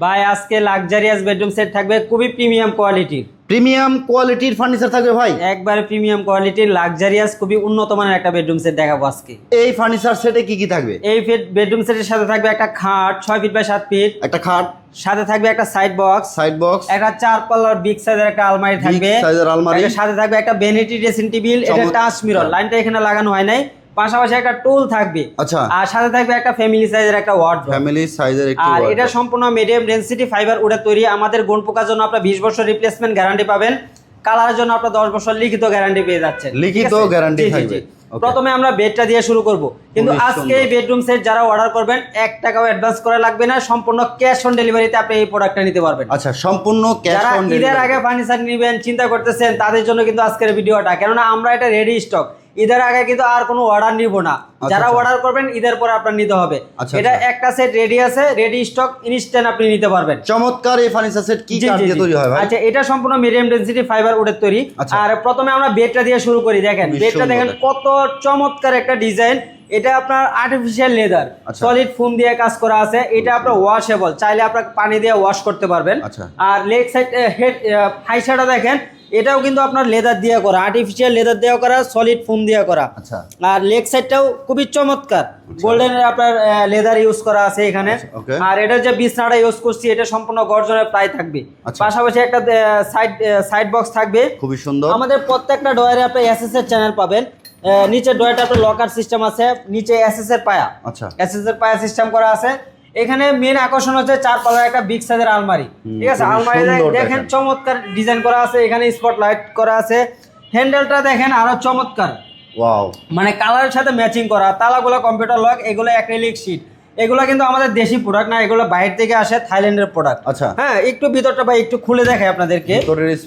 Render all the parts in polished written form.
ভাই আজকে luxurious bedroom set থাকবে খুবই প্রিমিয়াম কোয়ালিটির। প্রিমিয়াম কোয়ালিটির ফার্নিচার থাকবে ভাই? একবারে প্রিমিয়াম কোয়ালিটির লাক্সারিয়াস খুবই উন্নত মানের একটা বেডরুম সেট দেখাবো আজকে। এই ফার্নিচার সেটে কি কি থাকবে? এই বেডরুম সেটের সাথে থাকবে একটা খাট 6 ফিট বাই 7 ফিট, একটা খাট, সাথে থাকবে একটা সাইড বক্স, একটা 4 পাল্লার বিগ সাইজের একটা আলমারি থাকবে, সাইজের আলমারি, এর সাথে থাকবে একটা ভ্যানিটি ড্রেসিং টেবিল, এটা টাচ মিরর, লাইনটা এখানে লাগানো হয় নাই, পাশাপাশি একটা টুল থাকবে। আচ্ছা, আর সাথে থাকবে একটা ফ্যামিলি সাইজের একটা ওয়ার্ডরোব, ফ্যামিলি সাইজের একটা আর ওয়ার্ডরোব। এটা সম্পূর্ণ মিডিয়াম ডেনসিটি ফাইবার উডের তৈরি। আমাদের গুণ পোকার জন্য আপনারা 20 বছর রিপ্লেসমেন্ট গ্যারান্টি পাবেন, কালারের জন্য আপনারা 10 বছর লিখিত গ্যারান্টি পেয়ে যাচ্ছেন। লিখিত গ্যারান্টি থাকবে। প্রথমে আমরা বেডটা দিয়ে শুরু করব, কিন্তু আজকে এই বেডরুম সেট যারা অর্ডার করবেন 1 টাকাও অ্যাডভান্স করা লাগবে না, সম্পূর্ণ ক্যাশ অন ডেলিভারিতে আপনি এই প্রোডাক্টটা নিতে পারবেন। আচ্ছা, সম্পূর্ণ ক্যাশ যারা অন ঈদের ডেলিভারি। আগে ফার্নিচার নেবেন চিন্তা করতেছেন তাদের জন্য কিন্তু আজকের ভিডিওটা, কেননা আমরা এটা রেডি স্টক, ঈদের আগে কিন্তু আর কোনো অর্ডার নিব না। যারা অর্ডার করবেন ঈদের পরে আপনার নিতে হবে। এটা একটা সেট রেডি আছে, রেডি স্টক, ইনস্ট্যান্ট আপনি নিতে পারবেন। চমৎকার এই ফার্নিচার সেট কি কাঠ দিয়ে তৈরি হয় ভাই? আচ্ছা, এটা সম্পূর্ণ মিডিয়াম ডেনসিটি ফাইবার উডের তৈরি। আর প্রথমে আমরা বেডটা দিয়ে শুরু করি। দেখেন বেডটা দেখেন কত চমৎকার একটা ডিজাইন। এটা আপনার আর্টিফিশিয়াল লেদার, সলিড ফোম দিয়ে কাজ করা আছে। এটা আপনার ওয়াশেবল, চাইলে আপনার পানি দিয়ে ওয়াশ করতে পারবেন। আর লেগ সাইড হেড হাই সাইডটা দেখেন, এটাও কিন্তু আপনার লেদার দিয়ে করা, আর্টিফিশিয়াল লেদার দিয়ে করা, সলিড ফোম দিয়ে করা। আর লেগ সাইডটাও খুবই চমৎকার, গোল্ডেনের আপনার লেদার ইউজ করা আছে এখানে। আর এটা যে বিছনাটা ইউজ করছি এটা সম্পূর্ণ গর্জনের প্রায় থাকবে। পাশাপাশি একটা সাইড বক্স থাকবে, খুবই সুন্দর। আমাদের প্রত্যেকটা ডয়ারে আপনি এসএস এর চ্যানেল পাবেন। নিচের ডয়ারটা আপনার লকার সিস্টেম আছে, নিচে এসএস এর পায়া, এসএস এর পায়া সিস্টেম করা আছে। এখানে মেন আকর্ষণ হচ্ছে 4 পাল্লার একটা বিগ সাইজের আলমারি। ঠিক আছে, আলমারি দেখেন চমৎকার ডিজাইন করা আছে, এখানে স্পট লাইট করা আছে। হ্যান্ডেলটা দেখেন আরো চমৎকার, ওয়াও, মানে কালারের সাথে ম্যাচিং করা। তালাগুলো কম্পিউটার লক, এগুলো অ্যাক্রিলিক শীট। এগুলো কিন্তু আমাদের দেশি প্রোডাক্ট না, এগুলো বাইরে থেকে আসে, থাইল্যান্ডের প্রোডাক্ট। হ্যাঁ, একটু ভিতরটা ভাই একটু খুলে দেখাই আপনাদেরকে,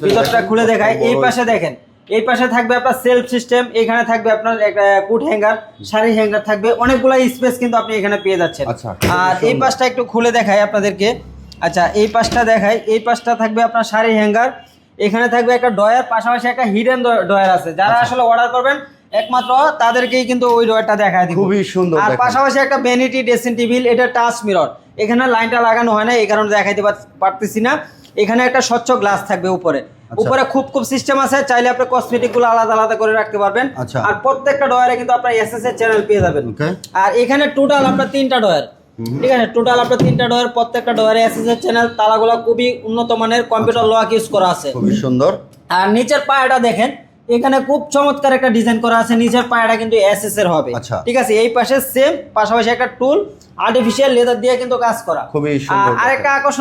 ভিতরটা খুলে দেখাই। এই পাশে দেখেন, এই পাশে থাকবে আপনার সেলফ সিস্টেম, এখানে থাকবে আপনার একটা কুট হ্যাঙ্গার, শাড়ি হ্যাঙ্গার থাকবে, অনেকগুলো স্পেস কিন্তু আপনি এখানে পেয়ে যাচ্ছেন। আর এই পাশটা একটু খুলে দেখাই আপনাদেরকে। আচ্ছা, এই পাশটা দেখাই, এই পাশটা থাকবে আপনার শাড়ি হ্যাঙ্গার, এখানে থাকবে একটা ডয়ার, পাশাপাশি একটা হিডেন ডয়ার আছে। যারা আসলে অর্ডার করবেন একমাত্র তাদেরকেই কিন্তু ওই ডয়ারটা দেখায় দিব, খুবই সুন্দর। আর পাশাপাশি একটা ভ্যানিটি ড্রেসিং টেবিল, এটা টাচ মিরর, এখানে লাইনটা লাগানো হয় না, এই কারণে দেখাইতে পারতেছি না। এখানে একটা স্বচ্ছ গ্লাস থাকবে উপরে, উপরে খুব সিস্টেম আছে, চাইলে আপনি কসমেটিক গুলো আলাদা আলাদা করে রাখতে পারবেন। আর প্রত্যেকটা ডয়ারে কিন্তু আপনার এসএস এর চ্যানেল পেয়ে যাবেন। আর এখানে টোটাল আপনার 3টা ডয়ার, ঠিক আছে, টোটাল আপনার 3টা ডয়ার, প্রত্যেকটা ডয়ারে এসএস এর চ্যানেল, তালাগুলো খুবই উন্নত মানের কম্পিউটার লক ইউজ করা আছে, খুবই সুন্দর। আর নিচের পায়াটা দেখেন, এখানে খুব চমৎকার একটা ডিজাইন করা আছে, নিচের পায়াটা কিন্তু এসএস এর হবে। ঠিক আছে, এই পাশে সেম, পাশাপাশি একটা টুল, আর্টিফিশিয়াল লেদার দিয়ে কিন্তু কাজ করা, খুবই সুন্দর। আর আরেকটা আকর্ষণ